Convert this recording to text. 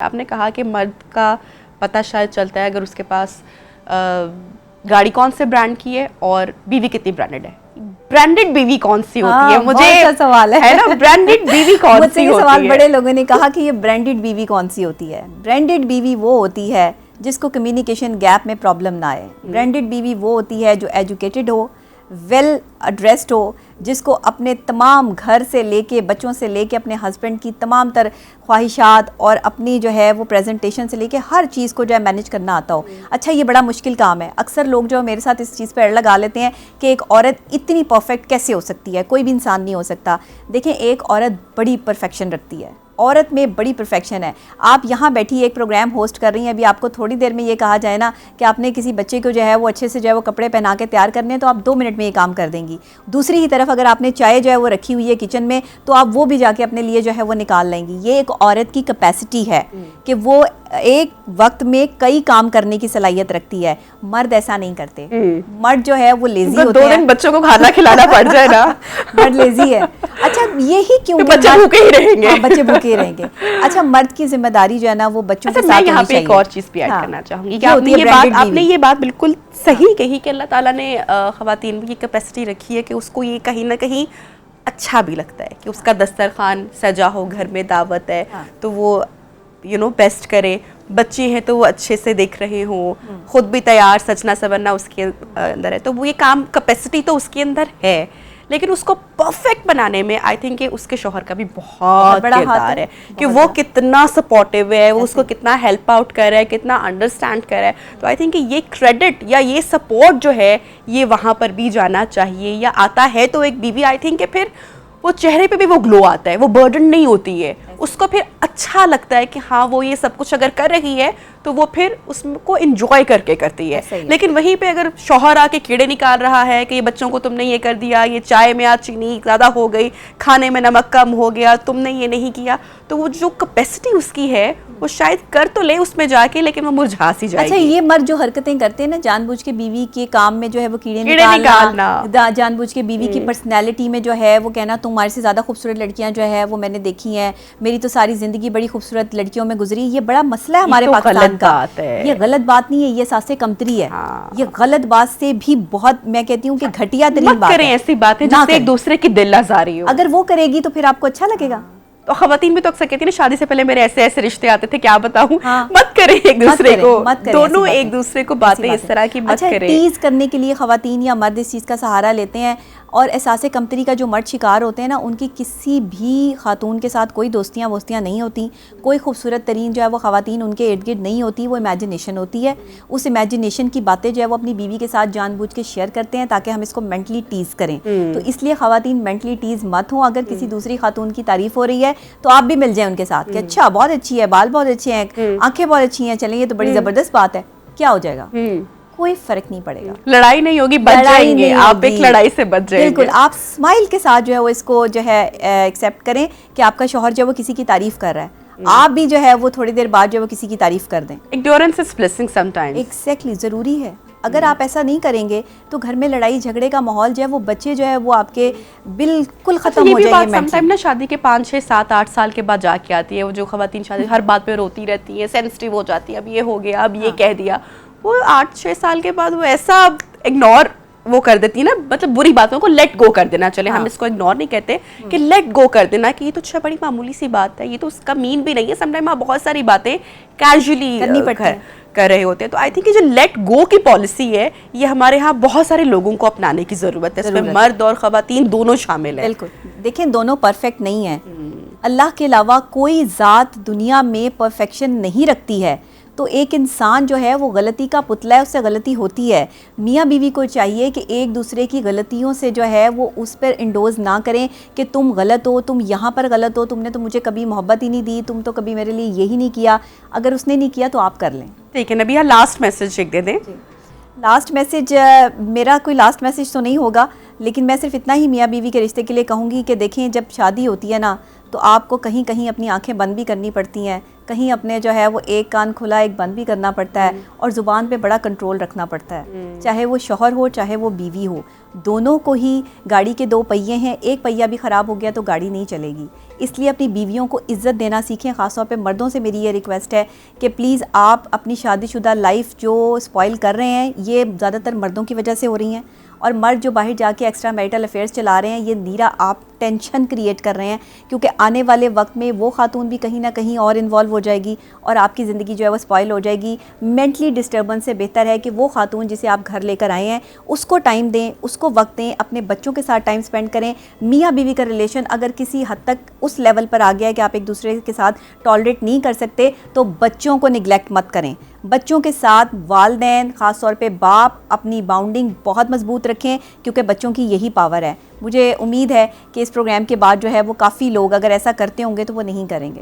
آپ نے کہا کہ مرد کا پتہ شاید چلتا ہے اگر اس کے پاس گاڑی کون سے برانڈ کی ہے اور بیوی کتنی برانڈڈ ہے. برانڈڈ بیوی کون سی ہوتی ہے؟ مجھے اچھا سوال ہے نا برانڈڈ بیوی کون سی ہوتی ہے؟ سوال بڑے لوگوں نے کہا کہ یہ برانڈڈ بیوی کون سی ہوتی ہے. برانڈڈ بیوی وہ ہوتی ہے جس کو کمیونیکیشن گیپ میں پرابلم نہ آئے. برانڈڈ بیوی وہ ہوتی ہے جو ایجوکیٹڈ ہو, ویل ایڈریسڈ ہو, جس کو اپنے تمام گھر سے لے کے بچوں سے لے کے اپنے ہسبینڈ کی تمام تر خواہشات اور اپنی جو ہے وہ پریزنٹیشن سے لے کے ہر چیز کو جو ہے مینیج کرنا آتا ہو. اچھا یہ بڑا مشکل کام ہے. اکثر لوگ جو میرے ساتھ اس چیز پہ اڑ لگا لیتے ہیں کہ ایک عورت اتنی پرفیکٹ کیسے ہو سکتی ہے, کوئی بھی انسان نہیں ہو سکتا. دیکھیں ایک عورت بڑی پرفیکشن رکھتی ہے, عورت میں بڑی پرفیکشن ہے. آپ یہاں بیٹھی ایک پروگرام ہوسٹ کر رہی ہیں, ابھی آپ کو تھوڑی دیر میں یہ کہا جائے نا کہ آپ نے کسی بچے کو جو ہے وہ اچھے سے جو ہے وہ کپڑے پہنا کے تیار کرنے ہیں تو آپ 2 منٹ میں یہ کام کر دیں گی. دوسری ہی طرف اگر آپ نے چائے جو ہے وہ رکھی ہوئی ہے کچن میں تو آپ وہ بھی جا کے اپنے لیے جو ہے وہ نکال لیں گی. یہ ایک عورت کی کیپیسٹی ہے کہ وہ ایک وقت میں کئی کام کرنے کی صلاحیت رکھتی ہے. مرد ایسا نہیں کرتے. مرد جو ہے وہ لیزی ہوتے ہیں. 2 دن بچوں کو کھانا کھلانا پڑ جائے نا مرد لیزی ہے. اچھا یہی کیوں بچے بھوکے ہی رہیں گے. بچے بھوکے رہیں گے. اچھا مرد کی ذمہ داری جو ہے نا وہ بچوں کے ساتھ میں یہاں پہ ایک اور چیز بھی ایڈ کرنا چاہوں گی کہ آپ نے یہ بات بالکل صحیح کہی کہ اللہ تعالیٰ نے خواتین کی کیپیسٹی رکھی ہے کہ اس کو یہ کہیں نہ کہیں اچھا بھی لگتا ہے کہ اس کا دسترخوان سجا ہو, گھر میں دعوت ہے تو وہ بیسٹ کرے. بچے ہیں تو وہ اچھے سے دیکھ رہے ہوں, خود بھی تیار سجنا سورنا اس کے اندر ہے. تو وہ یہ کام کیپیسٹی تو اس کے اندر ہے, لیکن اس کو پرفیکٹ بنانے میں آئی تھنک کہ اس کے شوہر کا بھی بہت بڑا کردار ہے کہ وہ کتنا سپورٹیو ہے, وہ اس کو کتنا ہیلپ آؤٹ کر رہا ہے, کتنا انڈرسٹینڈ کر رہا ہے. تو آئی تھنک کہ یہ کریڈٹ یا یہ سپورٹ جو ہے یہ وہاں پر بھی جانا چاہیے, یا آتا ہے تو ایک بیوی آئی تھنک کہ پھر وہ چہرے پہ بھی وہ گلو آتا ہے, وہ برڈن نہیں ہوتی ہے, اس کو پھر اچھا لگتا ہے کہ ہاں وہ یہ سب کچھ اگر کر رہی ہے تو وہ پھر اس کو انجوائے کر کے کرتی ہے. لیکن وہیں پہ اگر شوہر آ کے کیڑے نکال رہا ہے کہ یہ بچوں کو تم نے یہ کر دیا, یہ چائے میں آج چینی زیادہ ہو گئی, کھانے میں نمک کم ہو گیا, تم نے یہ نہیں کیا, تو وہ جو کیپیسٹی اس کی ہے وہ شاید کر تو لے اس میں جا کے, لیکن وہ مرجھا سی جائے گی. اچھا یہ مرد جو حرکتیں کرتے ہیں نا جان بوجھ کے بیوی کے کام میں جو ہے وہ کیڑے نکالنا, جان بوجھ کے بیوی کی پرسنالٹی میں جو ہے وہ کہنا تمہارے سے زیادہ خوبصورت لڑکیاں جو ہے وہ میں نے دیکھی ہیں, میری تو ساری زندگی بڑی خوبصورت لڑکیوں میں گزری. یہ بڑا مسئلہ ہے ہمارے پاکستان کا. یہ غلط بات نہیں ہے, یہ احساس کمتری ہے. یہ غلط بات سے بھی بہت میں کہتی ہوں کہ گھٹیا ترین بات ہے. کریں ایسی باتیں جس سے ایک دوسرے کی دل آزاری ہو. اگر وہ کرے گی تو پھر آپ کو اچھا لگے گا. تو خواتین بھی تو اکثر کہتی ہیں شادی سے پہلے میرے ایسے ایسے رشتے آتے تھے, کیا بتاؤں. مت کریں ایک دوسرے کو, دونوں ایک دوسرے کو باتیں اس طرح کی مت کریں. ٹیز کرنے کے لیے خواتین یا مرد اس چیز کا سہارا لیتے ہیں, اور احساس کمتری کا جو مرد شکار ہوتے ہیں نا, ان کی کسی بھی خاتون کے ساتھ کوئی دوستیاں ووستیاں نہیں ہوتی. کوئی خوبصورت ترین جو ہے وہ خواتین ان کے ارد گرد نہیں ہوتی. وہ امیجنیشن ہوتی ہے. اس امیجنیشن کی باتیں جو ہے وہ اپنی بیوی کے ساتھ جان بوجھ کے شیئر کرتے ہیں تاکہ ہم اس کو مینٹلی ٹیز کریں. تو اس لیے خواتین مینٹلی ٹیز مت ہوں. اگر کسی دوسری خاتون کی تعریف ہو رہی ہے تو آپ بھی مل جائیں ان کے ساتھ کہ اچھا بہت اچھی ہے, بال بہت اچھے ہیں, آنکھیں بہت اچھی ہیں, چلیں یہ تو بڑی زبردست بات ہے. کیا ہو جائے گا؟ کوئی فرق نہیں پڑے گا. لڑائی نہیں ہوگی, بچ جائیں گے آپ, ایک لڑائی سے بچ جائیں گے. بالکل آپ اسمائل کے ساتھ جو ہے وہ اس کو جو ہے ایکسیپٹ کریں کہ آپ کا شوہر جو ہے وہ کسی کی تعریف کر رہا ہے. آپ بھی جو ہے وہ تھوڑی دیر بعد جو ہے وہ کسی کی تعریف کر دیں. Ignorance is blessing sometimes. Exactly ضروری ہے. اگر آپ ایسا نہیں کریں گے تو گھر میں لڑائی جھگڑے کا ماحول جو ہے وہ بچے جو ہے وہ آپ کے بالکل ختم ہو جائیں گے. سم ٹائم نا شادی کے 5 6 7 8 سال کے بعد جا کے آتی ہے وہ جو خواتین شادی ہر بات پہ روتی رہتی ہے, سینسٹیو ہو جاتی ہے, اب یہ ہو گیا, اب یہ کہہ دیا. وہ 8 6 سال کے بعد وہ ایسا اگنور وہ کر دیتی ہے نا, مطلب بری باتوں کو لیٹ گو کر دینا. چلے ہم اس کو اگنور نہیں کہتے, کہ لیٹ گو کر دینا کہ یہ تو اچھا بڑی معمولی سی بات ہے, یہ تو اس کا مین بھی نہیں ہے. سم ٹائم آپ بہت ساری باتیں کیجولی کر رہے ہوتے ہیں. تو آئی تھنک یہ جو لیٹ گو کی پالیسی ہے یہ ہمارے ہاں بہت سارے لوگوں کو اپنانے کی ضرورت ہے. اس میں مرد اور خواتین دونوں شامل ہیں. بالکل. دیکھیں دونوں پرفیکٹ نہیں ہیں. اللہ کے علاوہ کوئی ذات دنیا میں پرفیکشن نہیں رکھتی ہے. تو ایک انسان جو ہے وہ غلطی کا پتلا ہے, اس سے غلطی ہوتی ہے. میاں بیوی کو چاہیے کہ ایک دوسرے کی غلطیوں سے جو ہے وہ اس پر انڈوز نہ کریں کہ تم غلط ہو, تم یہاں پر غلط ہو, تم نے تو مجھے کبھی محبت ہی نہیں دی, تم تو کبھی میرے لیے یہی نہیں کیا. اگر اس نے نہیں کیا تو آپ کر لیں. ٹھیک ہے نبیہ, لاسٹ میسج ایک دے دیں. لاسٹ میسج میرا کوئی لاسٹ میسج تو نہیں ہوگا, لیکن میں صرف اتنا ہی میاں بیوی کے رشتے کے لیے کہوں گی کہ دیکھیں جب شادی ہوتی ہے نا تو آپ کو کہیں کہیں اپنی آنکھیں بند بھی کرنی پڑتی ہیں, کہیں اپنے جو ہے وہ ایک کان کھلا ایک بند بھی کرنا پڑتا ہے, اور زبان پہ بڑا کنٹرول رکھنا پڑتا ہے, چاہے وہ شوہر ہو چاہے وہ بیوی ہو, دونوں کو ہی. گاڑی کے 2 پہیے ہیں, ایک پہیہ بھی خراب ہو گیا تو گاڑی نہیں چلے گی. اس لیے اپنی بیویوں کو عزت دینا سیکھیں. خاص طور پہ مردوں سے میری یہ ریکویسٹ ہے کہ پلیز آپ اپنی شادی شدہ لائف جو اسپوائل کر رہے ہیں یہ زیادہ تر مردوں کی وجہ سے ہو رہی ہیں, اور مرد جو باہر جا کے ایکسٹرا میریٹل افیئرس چلا رہے ہیں یہ نیرا آپ ٹینشن کریٹ کر رہے ہیں, کیونکہ آنے والے وقت میں وہ خاتون بھی کہیں نہ کہیں اور انوالو ہو جائے گی اور آپ کی زندگی جو ہے وہ اسپوائل ہو جائے گی. مینٹلی ڈسٹربنس سے بہتر ہے کہ وہ خاتون جسے آپ گھر لے کر آئے ہیں اس کو ٹائم دیں, اس کو وقت دیں, اپنے بچوں کے ساتھ ٹائم اسپینڈ کریں. میاں بیوی کا ریلیشن اگر کسی حد تک اس لیول پر آ گیا ہے کہ آپ ایک دوسرے کے ساتھ ٹالریٹ نہیں کر سکتے تو بچوں کو نگلیکٹ مت کریں. بچوں کے ساتھ والدین خاص طور پہ باپ اپنی باؤنڈنگ بہت مضبوط رکھیں, کیونکہ بچوں کی یہی پاور ہے. مجھے امید ہے کہ اس پروگرام کے بعد جو ہے وہ کافی لوگ اگر ایسا کرتے ہوں گے تو وہ نہیں کریں گے.